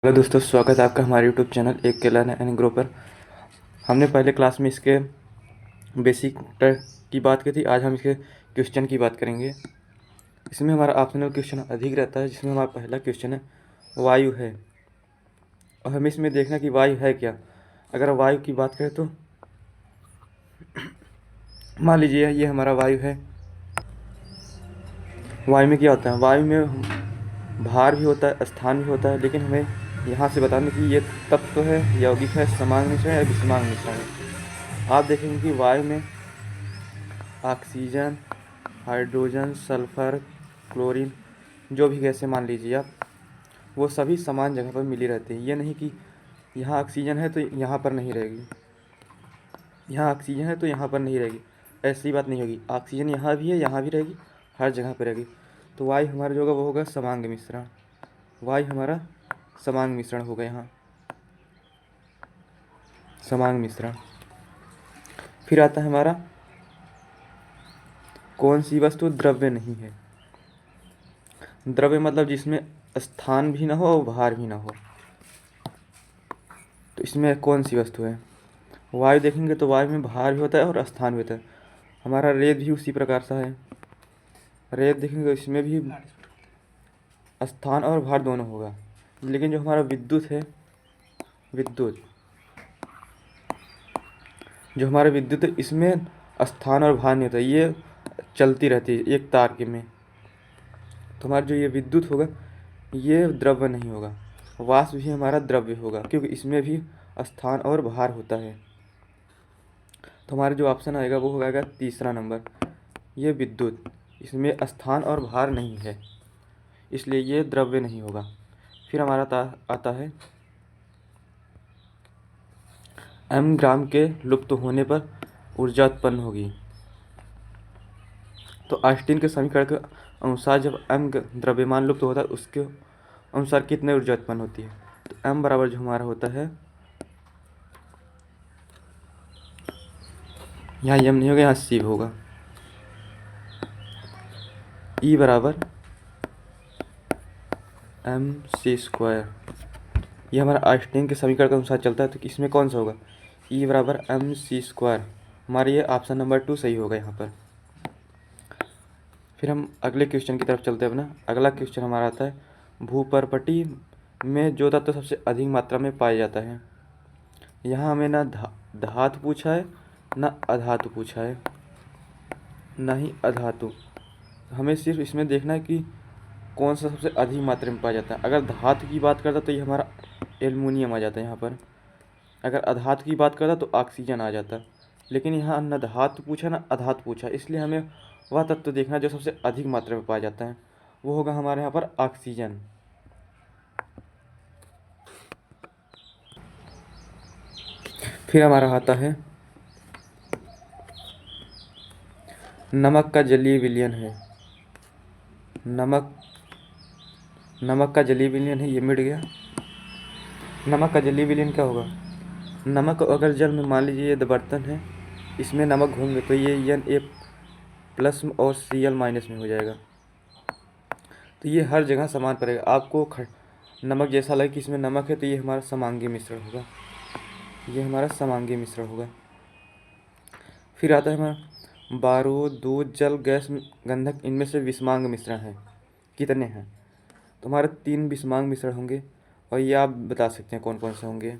Hello दोस्तों, स्वागत है आपका हमारे यूट्यूब चैनल एक केला एंड ग्रो पर। हमने पहले क्लास में इसके बेसिक की बात की थी। आज हम इसके क्वेश्चन की बात करेंगे। इसमें हमारा ऑप्शनल क्वेश्चन अधिक रहता है, जिसमें हमारा पहला क्वेश्चन है वायु है। और हमें इसमें देखना कि वायु है क्या। अगर वायु की बात करें तो मान लीजिए ये हमारा वायु है। वायु में क्या होता है? वायु में भार भी होता है, स्थान भी होता है, लेकिन हमें यहाँ से बताने कि ये तत्व है, यौगिक है, समांग मिश्रण है या विषमांग मिश्रण है। आप देखेंगे कि वायु में ऑक्सीजन, हाइड्रोजन, सल्फर, क्लोरीन, जो भी गैसें मान लीजिए आप, वो सभी समान जगह पर मिली रहती हैं। ये नहीं कि यहाँ ऑक्सीजन है तो यहाँ पर नहीं रहेगी, यहाँ ऑक्सीजन है तो यहाँ पर नहीं रहेगी, ऐसी बात नहीं होगी। ऑक्सीजन यहाँ भी है, यहाँ भी रहेगी, हर जगह पर रहेगी। तो वायु हमारा जो होगा वो होगा समांग मिश्रण। वायु हमारा समांग मिश्रण होगा, यहाँ समांग मिश्रण। फिर आता है हमारा कौन सी वस्तु द्रव्य नहीं है। द्रव्य मतलब जिसमें स्थान भी ना हो और भार भी ना हो। तो इसमें कौन सी वस्तु है? वायु देखेंगे तो वायु में भार भी होता है और स्थान भी होता है। हमारा रेत भी उसी प्रकार सा है। रेत देखेंगे तो इसमें भी स्थान और भार दोनों होगा। लेकिन जो हमारा विद्युत है, विद्युत जो हमारा विद्युत है, इसमें स्थान और भार नहीं होता, ये चलती रहती है एक तार के में। तो हमारा जो ये विद्युत होगा ये द्रव्य नहीं होगा। वाष्प भी हमारा द्रव्य होगा, क्योंकि इसमें भी स्थान और भार होता है। तो हमारा जो ऑप्शन आएगा वो हो जाएगा तीसरा नंबर, ये विद्युत। इसमें स्थान और भार नहीं है, इसलिए ये द्रव्य नहीं होगा। फिर हमारा आता है m ग्राम के लुप्त होने पर ऊर्जा उत्पन्न होगी। तो आइंस्टीन के समीकरण के अनुसार जब m द्रव्यमान लुप्त होता है, उसके अनुसार कितने ऊर्जा उत्पन्न होती है? तो m बराबर जो हमारा होता है, यहाँ m नहीं होगा, यहाँ c होगा। E बराबर mc²। ये हमारा आइंस्टीन के समीकरण के अनुसार चलता है, तो इसमें कौन सा होगा? E बराबर mc²। हमारा ये ऑप्शन नंबर 2 सही होगा यहाँ पर। फिर हम अगले क्वेश्चन की तरफ चलते हैं अपना। अगला क्वेश्चन हमारा आता है भूपर्पटी में जो तत्व सबसे अधिक मात्रा में पाया जाता है। यहाँ हमें ना धातु पूछा है, ना अधातु पूछा है, ना ही अधातु। हमें सिर्फ इसमें देखना है कि कौन सा सबसे अधिक मात्रा में पाया जाता है। अगर धातु की बात करता तो ये हमारा एल्युमिनियम आ जाता है यहाँ पर। अगर अधातु की बात करता तो ऑक्सीजन आ जाता। लेकिन यहाँ न धातु पूछा ना अधातु पूछा, इसलिए हमें वह तत्व देखना जो सबसे अधिक मात्रा में पाया जाता है। वो होगा हमारे यहाँ पर ऑक्सीजन। फिर हमारा आता है नमक का जलीय विलयन है। नमक का जलीय विलयन है, ये मिट गया। नमक का जलीय विलयन क्या होगा? नमक अगर जल में मान लीजिए ये बर्तन है, इसमें नमक घूमेंगे तो ये Na+ और Cl- में हो जाएगा। तो ये हर जगह समान पड़ेगा। आपको नमक जैसा लगे कि इसमें नमक है, तो ये हमारा समांगी मिश्रण होगा, ये हमारा समांगी मिश्रण होगा। फिर आता है हमारा बारूद, दूध, जल, गैस, गंधक, इनमें से विषमांग मिश्रण है कितने हैं? तो हमारे 3 विषमांग मिश्रण होंगे, और ये आप बता सकते हैं कौन कौन से होंगे।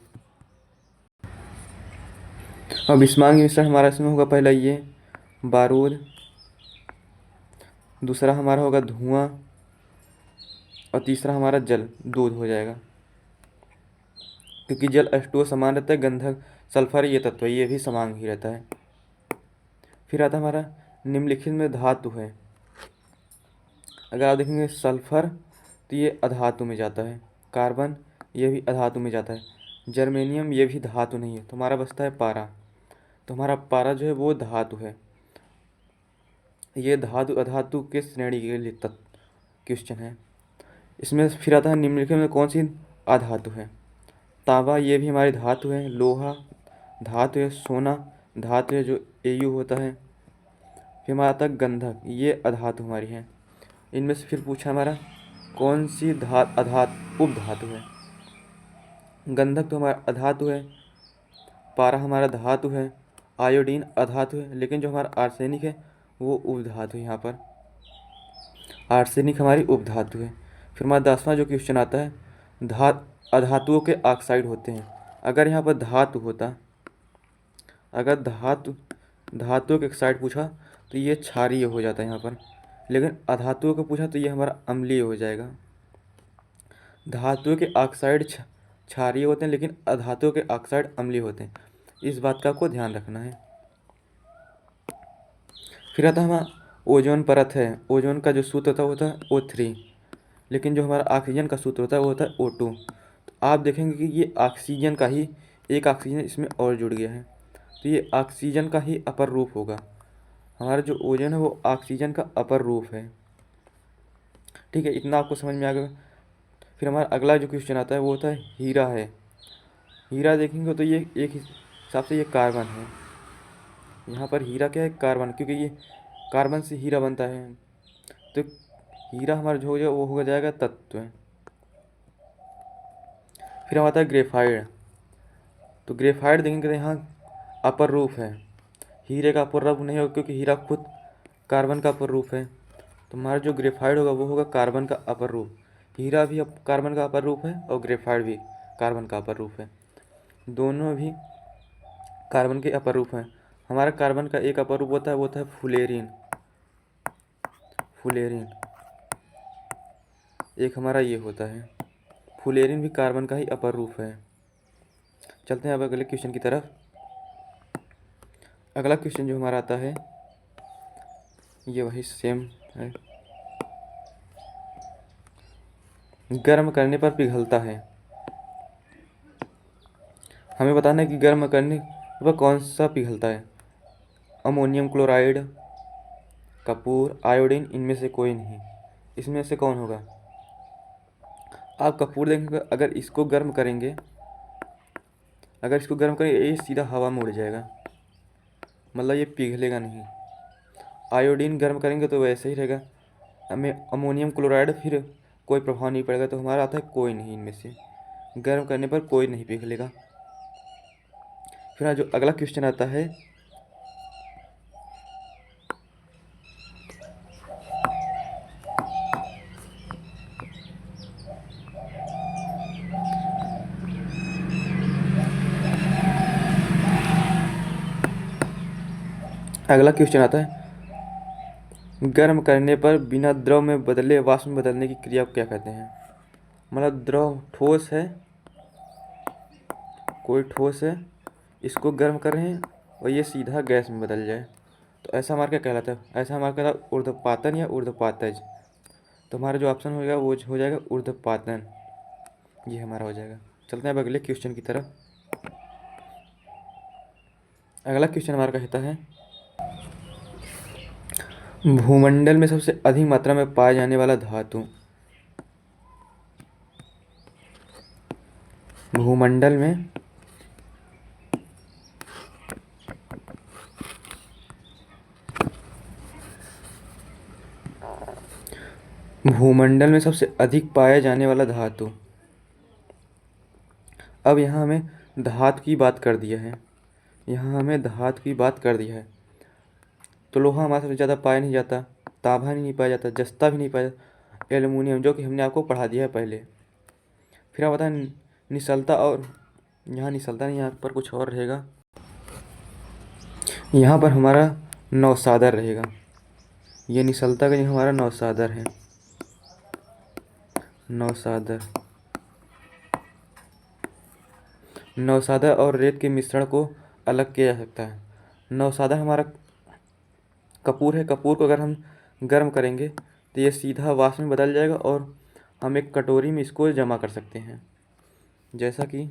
और विषमांग मिश्रण हमारा इसमें होगा पहला ये बारूद, दूसरा हमारा होगा धुआं, और तीसरा हमारा जल, दूध हो जाएगा। क्योंकि जल H2O समान रहता है, गंधक सल्फर ये तत्व ये भी समान ही रहता है। फिर आता हमारा निम्नलिखित में धातु है। अगर आप देखेंगे सल्फर तो ये अधातु में जाता है, कार्बन ये भी अधातु में जाता है, जर्मेनियम ये भी धातु नहीं है। तो हमारा बचता है पारा। तो हमारा पारा जो है वो धातु है। ये धातु अधातु के श्रेणी के लिए तत्व क्वेश्चन है। इसमें फिर आता है निम्नलिखित में कौन सी अधातु है? तांबा ये भी हमारी धातु है, लोहा धातु है, सोना धातु है जो Au होता है। फिर हमारा आता है गंधक, ये अधातु हमारी है। इनमें से फिर पूछा हमारा कौन सी उपधातु है? गंधक तो हमारा अधातु है, पारा हमारा धातु है, आयोडीन अधातु है, लेकिन जो हमारा आर्सेनिक है वो उपधातु है। यहाँ पर आर्सेनिक हमारी उपधातु है। फिर हमारा 10वां जो क्वेश्चन आता है, अधातुओं के ऑक्साइड होते हैं। अगर यहाँ पर धातु होता, अगर धातुओं के ऑक्साइड पूछा तो ये क्षारीय हो जाता है यहाँ पर, लेकिन अधातुओं को पूछा तो ये हमारा अम्लीय हो जाएगा। धातुओं के ऑक्साइड क्षारीय होते हैं, लेकिन अधातुओं के ऑक्साइड अम्लीय होते हैं। इस बात का आपको ध्यान रखना है। फिर आता है हमारा ओजोन परत है। ओजोन का जो सूत्र होता है O3, लेकिन जो हमारा ऑक्सीजन का सूत्र होता है वो होता है O2। तो आप देखेंगे कि ये ऑक्सीजन का ही एक ऑक्सीजन इसमें और जुड़ गया है, तो ये ऑक्सीजन का ही अपर रूप होगा। हमारा जो ओजोन है वो ऑक्सीजन का अपर रूप है। ठीक है, इतना आपको समझ में आ गया। फिर हमारा अगला जो क्वेश्चन आता है वो होता है हीरा है। हीरा देखेंगे तो ये एक हिसाब से ये कार्बन है। यहाँ पर हीरा क्या है, कार्बन, क्योंकि ये कार्बन से हीरा बनता है। तो हीरा हमारा जो हो जाएगा वो हो जाएगा तत्व। फिर हम आता है ग्रेफाइड। तो ग्रेफाइड देखेंगे तो यहाँ अपर रूप है, हीरे का अपर रूप नहीं होगा, क्योंकि हीरा खुद कार्बन का अपर रूप है। तो हमारा जो ग्रेफाइड होगा वो होगा कार्बन का अपर रूप। हीरा भी कार्बन का अपर रूप है और ग्रेफाइड भी कार्बन का अपर रूप है, दोनों भी कार्बन के अपर रूप हैं। हमारा कार्बन का एक अपर रूप होता है, वो होता है फुलेरिन। फुलेरिन एक हमारा ये होता है, फुलेरिन भी कार्बन का ही अपर रूप है। चलते हैं अब अगले क्वेश्चन की तरफ। अगला क्वेश्चन जो हमारा आता है ये वही सेम है। गर्म करने पर पिघलता है। हमें बताना है कि गर्म करने पर कौन सा पिघलता है। अमोनियम क्लोराइड, कपूर, आयोडीन, इनमें से कोई नहीं। इसमें से कौन होगा। आप कपूर देखेंगे, अगर इसको गर्म करेंगे, ये सीधा हवा में उड़ जाएगा, मतलब ये पिघलेगा नहीं। आयोडीन गर्म करेंगे तो वैसे ही रहेगा। हमें अमोनियम क्लोराइड फिर कोई प्रभाव नहीं पड़ेगा। तो हमारा आता है कोई नहीं, इनमें से गर्म करने पर कोई नहीं पिघलेगा। फिर जो अगला क्वेश्चन आता है, अगला क्वेश्चन आता है गर्म करने पर बिना द्रव में बदले वाष्प में बदलने की क्रिया को क्या कहते हैं। मतलब द्रव ठोस है, कोई ठोस है, इसको गर्म कर रहे हैं और ये सीधा गैस में बदल जाए, तो ऐसा हमारा क्या कहलाता है। ऐसा हमारा कहलाता है ऊर्ध्वपातन या ऊर्ध्वपातज। तो हमारा जो ऑप्शन होगा वो हो जाएगा ऊर्ध्वपातन, ये हमारा हो जाएगा। चलते हैं अब अगले क्वेश्चन की तरफ। अगला क्वेश्चन हमारा कहता है भूमंडल में सबसे अधिक मात्रा में पाया जाने वाला धातु। भूमंडल में सबसे अधिक पाया जाने वाला धातु। अब यहाँ हमें धातु की बात कर दिया है, तो लोहा हमारे सबसे ज़्यादा पाया नहीं जाता, तांबा नहीं पाया जाता, जस्ता भी नहीं पाया जाता, एल्युमिनियम जो कि हमने आपको पढ़ा दिया है पहले। फिर आप बताएं निसलता, और यहाँ निसलता नहीं, यहाँ पर कुछ और रहेगा, यहाँ पर हमारा नौसादर रहेगा। ये निसलता का हमारा नौसादर है, नौसादर और रेत के मिश्रण को अलग किया जा सकता है। नौसादर हमारा कपूर है, कपूर को अगर हम गर्म करेंगे तो ये सीधा वाष्प में बदल जाएगा और हम एक कटोरी में इसको जमा कर सकते हैं। जैसा कि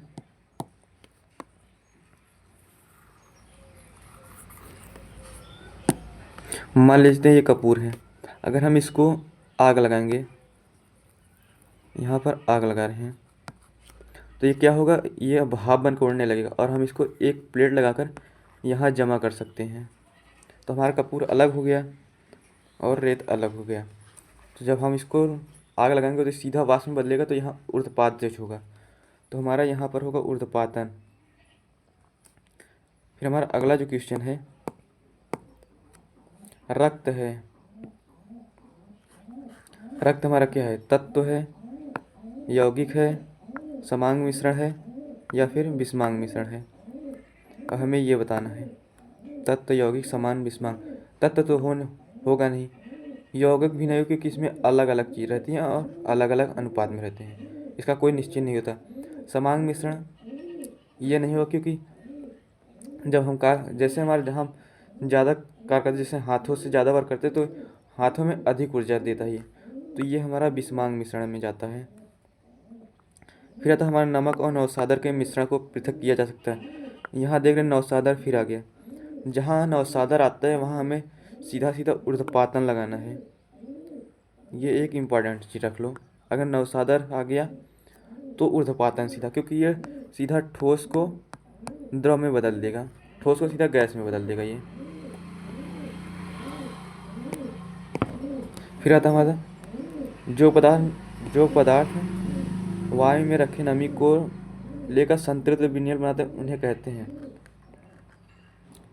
मान लेते हैं ये कपूर है, अगर हम इसको आग लगाएंगे, यहाँ पर आग लगा रहे हैं, तो ये क्या होगा, ये भाप बनकर उड़ने लगेगा और हम इसको एक प्लेट लगाकर यहाँ जमा कर सकते हैं। तो हमारा कपूर अलग हो गया और रेत अलग हो गया। तो जब हम इसको आग लगाएंगे तो सीधा वाष्प में बदलेगा, तो यहाँ ऊर्ध्वपात होगा। तो हमारा यहाँ पर होगा ऊर्ध्वपातन। फिर हमारा अगला जो क्वेश्चन है, रक्त है। रक्त हमारा क्या है? तत्व है, यौगिक है, समांग मिश्रण है या फिर विषमांग मिश्रण है। और हमें ये बताना है तत्व, यौगिक, समान, विषमांग। तत्व तो होगा नहीं, यौगिक भी नहीं होगा क्योंकि इसमें अलग अलग चीज़ रहती हैं और अलग अलग अनुपात में रहते हैं, इसका कोई निश्चय नहीं होता। समांग मिश्रण ये नहीं होगा क्योंकि जब हम जैसे हमारे जहाँ ज़्यादा कार्य करते, जैसे हाथों से ज़्यादा वर्क करते तो हाथों में अधिक ऊर्जा देता है, तो ये हमारा विषमांग मिश्रण में जाता है। फिर आता है हमारे नमक और नौसादर के मिश्रण को पृथक किया जा सकता है। यहाँ देख रहे हैं नौसादर फिर आ गया। जहाँ नौसादर आता है वहाँ हमें सीधा सीधा ऊर्ध्वपातन लगाना है। ये एक इम्पॉर्टेंट चीज़ रख लो, अगर नौसादर आ गया तो ऊर्ध्वपातन सीधा, क्योंकि ये सीधा ठोस को द्रव में बदल देगा, ठोस को सीधा गैस में बदल देगा ये। फिर आता हमारा जो पदार्थ वायु में रखे नमी को लेकर संतृप्त विलयन बनाते हैं उन्हें कहते हैं।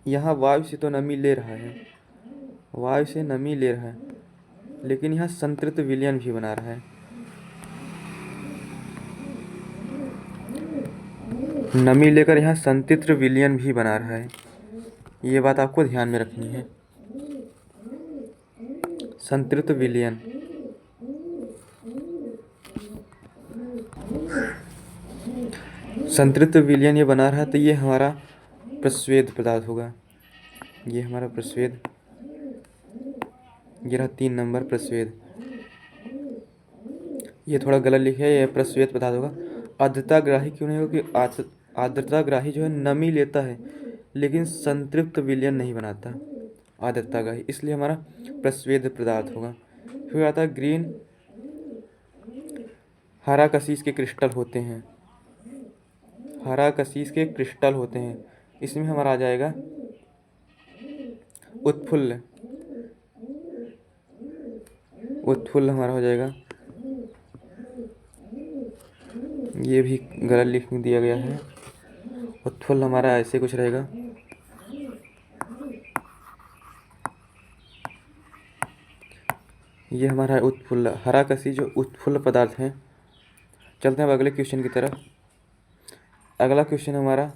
यहाँ वायु से तो नमी ले रहा है, वायु से नमी ले रहा है, लेकिन यहाँ संतृप्त विलयन भी बना रहा है। नमी लेकर यहाँ संतृप्त विलयन भी बना रहा है, ये बात आपको ध्यान में रखनी है। संतृप्त विलयन, संतृप्त विलयन ये बना रहा है, तो ये हमारा प्रस्वेद पदार्थ होगा। ये हमारा प्रस्वेद, ये रहा 3 नंबर प्रस्वेद। ये थोड़ा गलत लिखा है, ये प्रस्वेद पदार्थ होगा। आर्द्रताग्राही क्यों नहीं होगा? क्योंकि आर्द्रताग्राही जो है नमी लेता है लेकिन संतृप्त विलयन नहीं बनाता आर्द्रताग्राही, इसलिए हमारा प्रस्वेद पदार्थ होगा। फिर आता है ग्रीन, हरा कशीस के क्रिस्टल होते हैं, हरा कशीस के क्रिस्टल होते हैं, इसमें हमारा आ जाएगा उत्फुल्ल, उत्फुल्ल हमारा हो जाएगा। ये भी गलत लिख दिया गया है, उत्फुल्ल हमारा ऐसे कुछ रहेगा। ये हमारा उत्फुल्ल, हरा कशी जो उत्फुल्ल पदार्थ है। चलते हैं अब अगले क्वेश्चन की तरफ। अगला क्वेश्चन हमारा